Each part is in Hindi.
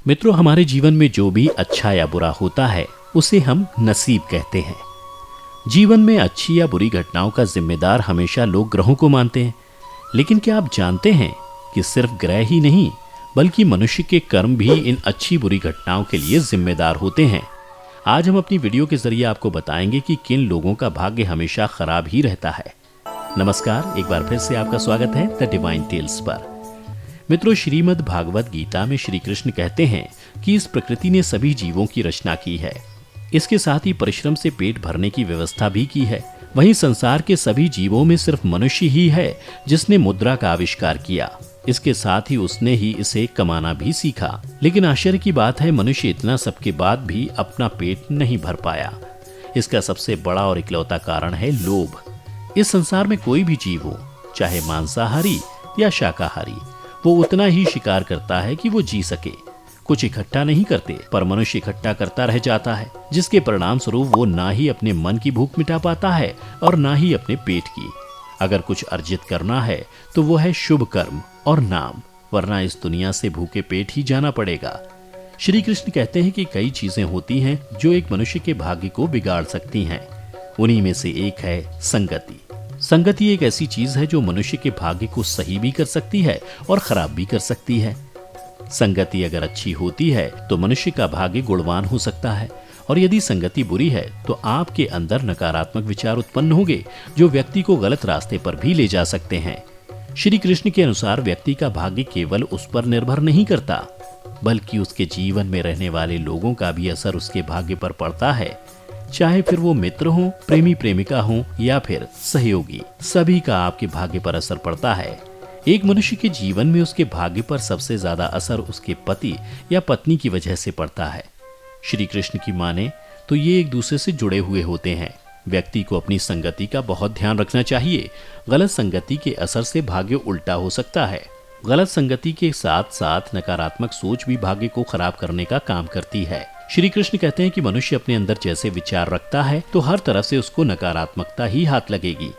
मित्रों, हमारे जीवन में जो भी अच्छा या बुरा होता है उसे हम नसीब कहते हैं। जीवन में अच्छी या बुरी घटनाओं का जिम्मेदार हमेशा लोग ग्रहों को मानते हैं, लेकिन क्या आप जानते हैं कि सिर्फ ग्रह ही नहीं बल्कि मनुष्य के कर्म भी इन अच्छी बुरी घटनाओं के लिए जिम्मेदार होते हैं। आज हम अपनी वीडियो के जरिए आपको बताएंगे कि किन लोगों का भाग्य हमेशा खराब ही रहता है। नमस्कार, एक बार फिर से आपका स्वागत है द डिवाइन टेल्स पर। मित्रों, श्रीमद् भागवत गीता में श्री कृष्ण कहते हैं कि इस प्रकृति ने सभी जीवों की रचना की है, इसके साथ ही परिश्रम से पेट भरने की व्यवस्था भी की है। वहीं संसार के सभी जीवों में सिर्फ मनुष्य ही है जिसने मुद्रा का आविष्कार किया, इसके साथ ही उसने ही इसे कमाना भी सीखा। लेकिन आश्चर्य की बात है, मनुष्य इतना सबके बाद भी अपना पेट नहीं भर पाया। इसका सबसे बड़ा और इकलौता कारण है लोभ। इस संसार में कोई भी जीव हो, चाहे मांसाहारी या शाकाहारी, वो उतना ही शिकार करता है कि वो जी सके। कुछ इकट्ठा नहीं करते, पर मनुष्य इकट्ठा करता रह जाता है, जिसके परिणाम स्वरूप वो ना ही अपने मन की भूख मिटा पाता है और ना ही अपने पेट की। अगर कुछ अर्जित करना है तो वो है शुभ कर्म और नाम, वरना इस दुनिया से भूखे पेट ही जाना पड़ेगा। श्री कृष्ण कहते हैं कि कई चीजें होती हैं जो एक मनुष्य के भाग्य को बिगाड़ सकती हैं। उन्हीं में से एक है संगति। संगति एक ऐसी चीज है जो मनुष्य के भाग्य को सही भी कर सकती है और खराब भी कर सकती है। संगति अगर अच्छी होती है तो मनुष्य का भाग्य गुणवान हो सकता है, और यदि संगति बुरी है तो आपके अंदर नकारात्मक विचार उत्पन्न होंगे जो व्यक्ति को गलत रास्ते पर भी ले जा सकते हैं। श्री कृष्ण के अनुसार व्यक्ति का भाग्य केवल उस पर निर्भर नहीं करता, बल्कि उसके जीवन में रहने वाले लोगों का भी असर उसके भाग्य पर पड़ता है। चाहे फिर वो मित्र हो, प्रेमी प्रेमिका हो या फिर सहयोगी, सभी का आपके भाग्य पर असर पड़ता है। एक मनुष्य के जीवन में उसके भाग्य पर सबसे ज्यादा असर उसके पति या पत्नी की वजह से पड़ता है। श्री कृष्ण की माने तो ये एक दूसरे से जुड़े हुए होते हैं। व्यक्ति को अपनी संगति का बहुत ध्यान रखना चाहिए। गलत संगति के असर से भाग्य उल्टा हो सकता है। गलत संगति के साथ साथ नकारात्मक सोच भी भाग्य को खराब करने का काम करती है। श्री कृष्ण कहते हैं कि मनुष्य अपने अंदर जैसे विचार रखता है तो हर तरफ से उसको नकारात्मकता ही हाथ लगेगी।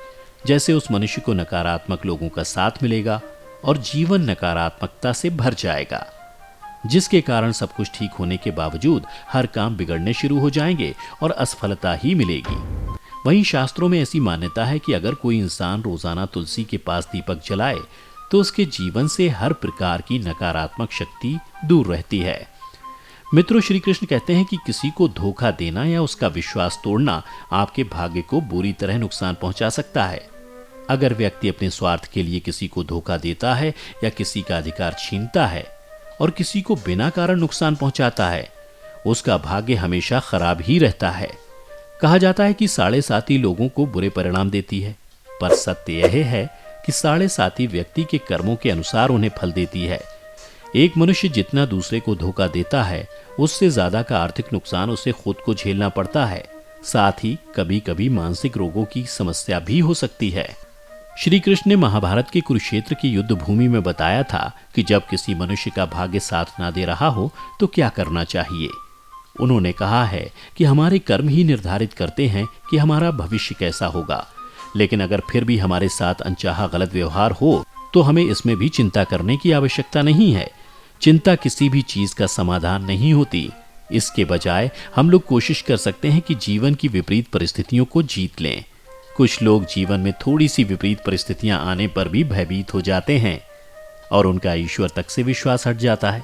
जैसे उस मनुष्य को नकारात्मक लोगों का साथ मिलेगा और जीवन नकारात्मकता से भर जाएगा, जिसके कारण सब कुछ ठीक होने के बावजूद हर काम बिगड़ने शुरू हो जाएंगे और असफलता ही मिलेगी। वहीं शास्त्रों में ऐसी मान्यता है कि अगर कोई इंसान रोजाना तुलसी के पास दीपक जलाए तो उसके जीवन से हर प्रकार की नकारात्मक शक्ति दूर रहती है। मित्रों, श्री कृष्ण कहते हैं कि किसी को धोखा देना या उसका विश्वास तोड़ना आपके भाग्य को बुरी तरह नुकसान पहुंचा सकता है। अगर व्यक्ति अपने स्वार्थ के लिए किसी को धोखा देता है या किसी का अधिकार छीनता है और किसी को बिना कारण नुकसान पहुंचाता है, उसका भाग्य हमेशा खराब ही रहता है। कहा जाता है कि 7.5 लोगों को बुरे परिणाम देती है, पर सत्य यह है कि 7.5 व्यक्ति के कर्मों के अनुसार उन्हें फल देती है। एक मनुष्य जितना दूसरे को धोखा देता है, उससे ज्यादा का आर्थिक नुकसान उसे खुद को झेलना पड़ता है। साथ ही कभी कभी मानसिक रोगों की समस्या भी हो सकती है। श्री कृष्ण ने महाभारत के कुरुक्षेत्र की युद्ध भूमि में बताया था कि जब किसी मनुष्य का भाग्य साथ ना दे रहा हो तो क्या करना चाहिए। उन्होंने कहा है कि हमारे कर्म ही निर्धारित करते हैं कि हमारा भविष्य कैसा होगा, लेकिन अगर फिर भी हमारे साथ अनचाहा गलत व्यवहार हो तो हमें इसमें भी चिंता करने की आवश्यकता नहीं है। चिंता किसी भी चीज का समाधान नहीं होती। इसके बजाय हम लोग कोशिश कर सकते हैं कि जीवन की विपरीत परिस्थितियों को जीत लें। कुछ लोग जीवन में थोड़ी सी विपरीत परिस्थितियां आने पर भी भयभीत हो जाते हैं और उनका ईश्वर तक से विश्वास हट जाता है।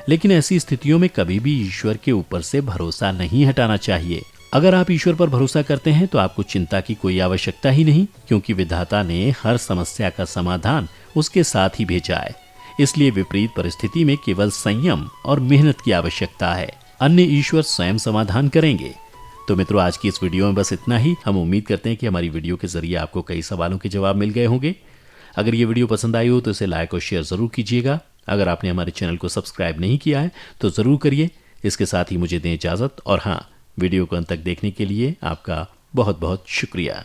लेकिन ऐसी स्थितियों में कभी भी ईश्वर के ऊपर से भरोसा नहीं हटाना चाहिए। अगर आप ईश्वर पर भरोसा करते हैं तो आपको चिंता की कोई आवश्यकता ही नहीं, क्योंकि विधाता ने हर समस्या का समाधान उसके साथ ही भेजा है। इसलिए विपरीत परिस्थिति में केवल संयम और मेहनत की आवश्यकता है, अन्य ईश्वर स्वयं समाधान करेंगे। तो मित्रों, आज की इस वीडियो में बस इतना ही। हम उम्मीद करते हैं कि हमारी वीडियो के जरिए आपको कई सवालों के जवाब मिल गए होंगे। अगर ये वीडियो पसंद आई हो तो इसे लाइक और शेयर जरूर कीजिएगा। अगर आपने हमारे चैनल को सब्सक्राइब नहीं किया है तो जरूर करिए। इसके साथ ही मुझे दें इजाजत, और हाँ, वीडियो को अंत तक देखने के लिए आपका बहुत बहुत शुक्रिया।